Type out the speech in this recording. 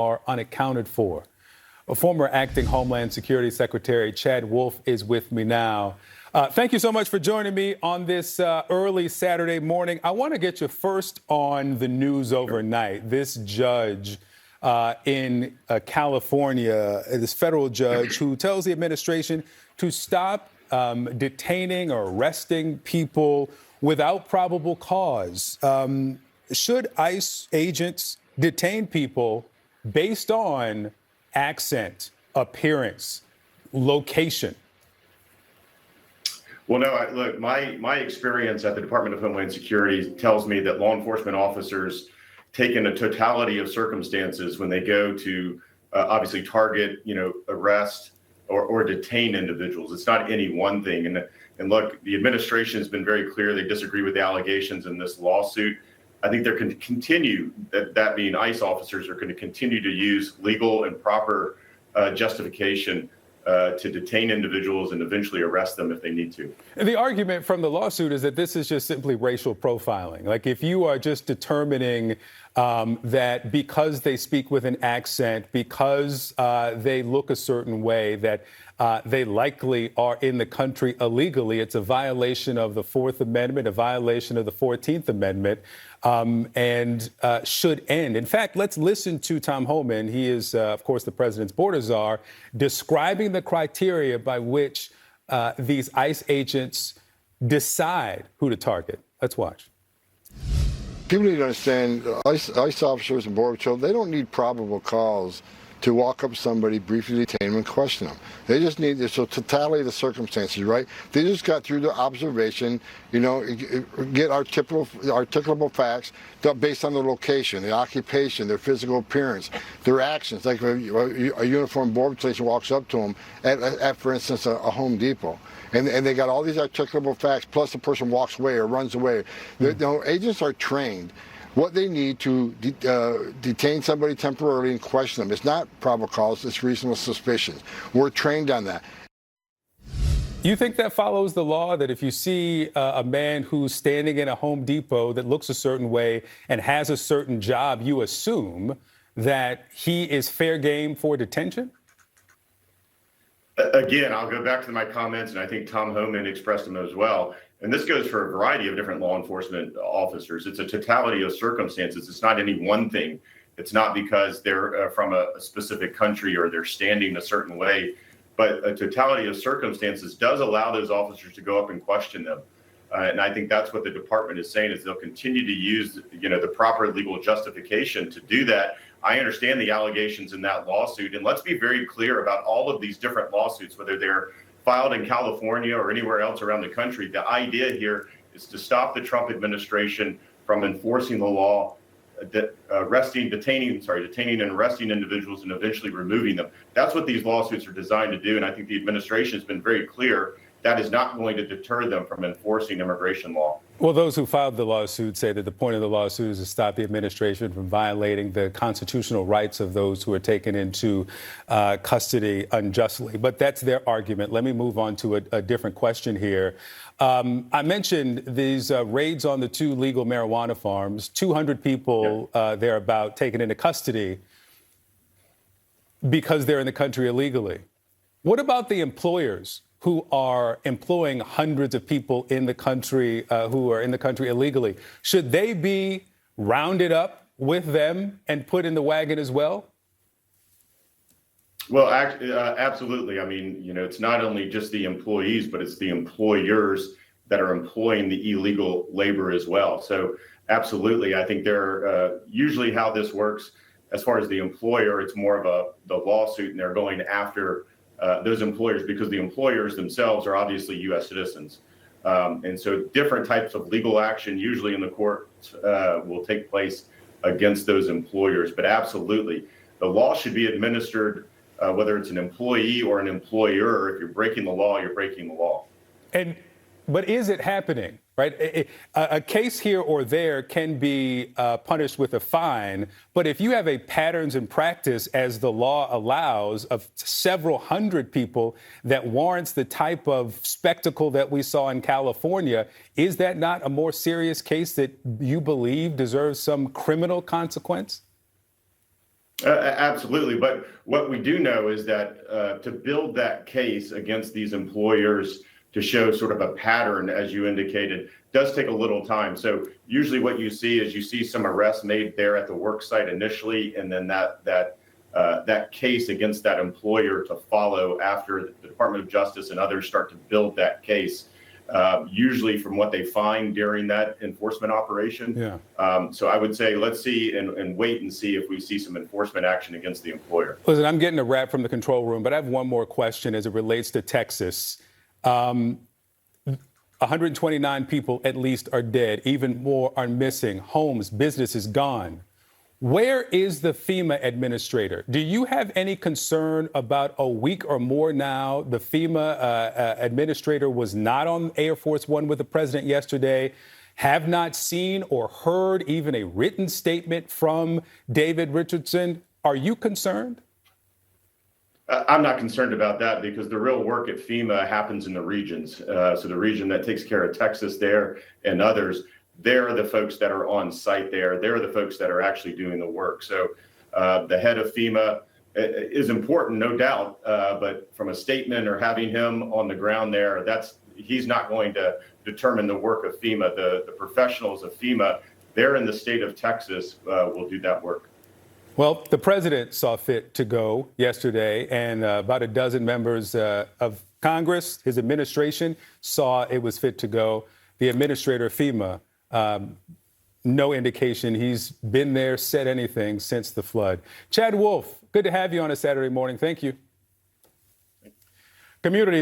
are unaccounted for. A former acting Homeland Security Secretary Chad Wolf is with me now. Thank you so much for joining me on this early Saturday morning. I want to get you first on the news overnight. This judge in California, this federal judge who tells the administration to stop detaining or arresting people without probable cause. Should ICE agents detain people based on accent, appearance, location? Well, no, look, my experience at the Department of Homeland Security tells me that law enforcement officers take in a totality of circumstances when they go to obviously target, arrest or detain individuals. It's not any one thing. And look, the administration has been very clear. They disagree with the allegations in this lawsuit. I think they're going to continue, that being ICE officers are going to continue to use legal and proper justification to detain individuals and eventually arrest them if they need to. And the argument from the lawsuit is that this is just simply racial profiling. Like if you are just determining that because they speak with an accent, because they look a certain way, that they likely are in the country illegally, it's a violation of the Fourth Amendment, a violation of the 14th Amendment, and should end. In fact, let's listen to Tom Homan. He is, of course, the president's border czar, describing the criteria by which these ICE agents decide who to target. Let's watch. People need to understand, ICE officers and Border Patrol, they don't need probable cause to walk up to somebody, briefly detain them, and question them. They just need this totality of the circumstances, right? They just got through the observation, get articulable facts based on their location, their occupation, their physical appearance, their actions. Like a uniformed Border Patrol agent walks up to them at for instance, a Home Depot. And they got all these articulable facts, plus the person walks away or runs away. Agents are trained. What they need to detain somebody temporarily and question them. It's not probable cause, it's reasonable suspicions. We're trained on that. You think that follows the law, that if you see a man who's standing in a Home Depot that looks a certain way and has a certain job, you assume that he is fair game for detention? Again, I'll go back to my comments, and I think Tom Homan expressed them as well. And this goes for a variety of different law enforcement officers. It's a totality of circumstances. It's not any one thing. It's not because they're from a specific country or they're standing a certain way, but a totality of circumstances does allow those officers to go up and question them. And I think that's what the department is saying, is they'll continue to use, the proper legal justification to do that. I understand the allegations in that lawsuit, and let's be very clear about all of these different lawsuits, whether they're filed in California or anywhere else around the country. The idea here is to stop the Trump administration from enforcing the law, detaining and arresting individuals and eventually removing them. That's what these lawsuits are designed to do, and I think the administration has been very clear that is not going to deter them from enforcing immigration law. Well, those who filed the lawsuit say that the point of the lawsuit is to stop the administration from violating the constitutional rights of those who are taken into custody unjustly. But that's their argument. Let me move on to a different question here. I mentioned these raids on the 2 legal marijuana farms, 200 people thereabout taken into custody because they're in the country illegally. What about the employers who are employing hundreds of people in the country who are in the country illegally? Should they be rounded up with them and put in the wagon as well? Well, absolutely. I mean, it's not only just the employees, but it's the employers that are employing the illegal labor as well. So absolutely, I think they're usually how this works. As far as the employer, it's more of the lawsuit, and they're going after those employers because the employers themselves are obviously U.S. citizens. And so different types of legal action, usually in the courts, will take place against those employers. But absolutely, the law should be administered, whether it's an employee or an employer. If you're breaking the law, you're breaking the law. But is it happening? Right? A case here or there can be punished with a fine. But if you have a patterns and practice, as the law allows, of several hundred people that warrants the type of spectacle that we saw in California, is that not a more serious case that you believe deserves some criminal consequence? Absolutely. But what we do know is that to build that case against these employers to show sort of a pattern, as you indicated, does take a little time. So usually what you see is you see some arrests made there at the work site initially, and then that case against that employer to follow after the Department of Justice and others start to build that case. Usually from what they find during that enforcement operation. Yeah. So I would say let's see and wait and see if we see some enforcement action against the employer. Listen, I'm getting a wrap from the control room, but I have one more question as it relates to Texas. 129 people at least are dead. Even more are missing. Homes, businesses gone. Where is the FEMA administrator? Do you have any concern about a week or more now? The FEMA administrator was not on Air Force One with the president yesterday, have not seen or heard even a written statement from David Richardson. Are you concerned? I'm not concerned about that because the real work at FEMA happens in the regions. So the region that takes care of Texas there and others, they're the folks that are on site there. They're the folks that are actually doing the work. So the head of FEMA is important, no doubt. But from a statement or having him on the ground there, he's not going to determine the work of FEMA. The professionals of FEMA, they're in the state of Texas, will do that work. Well, the president saw fit to go yesterday, and about a dozen members of Congress, his administration, saw it was fit to go. The administrator of FEMA, no indication he's been there, said anything since the flood. Chad Wolf, good to have you on a Saturday morning. Thank you. Community.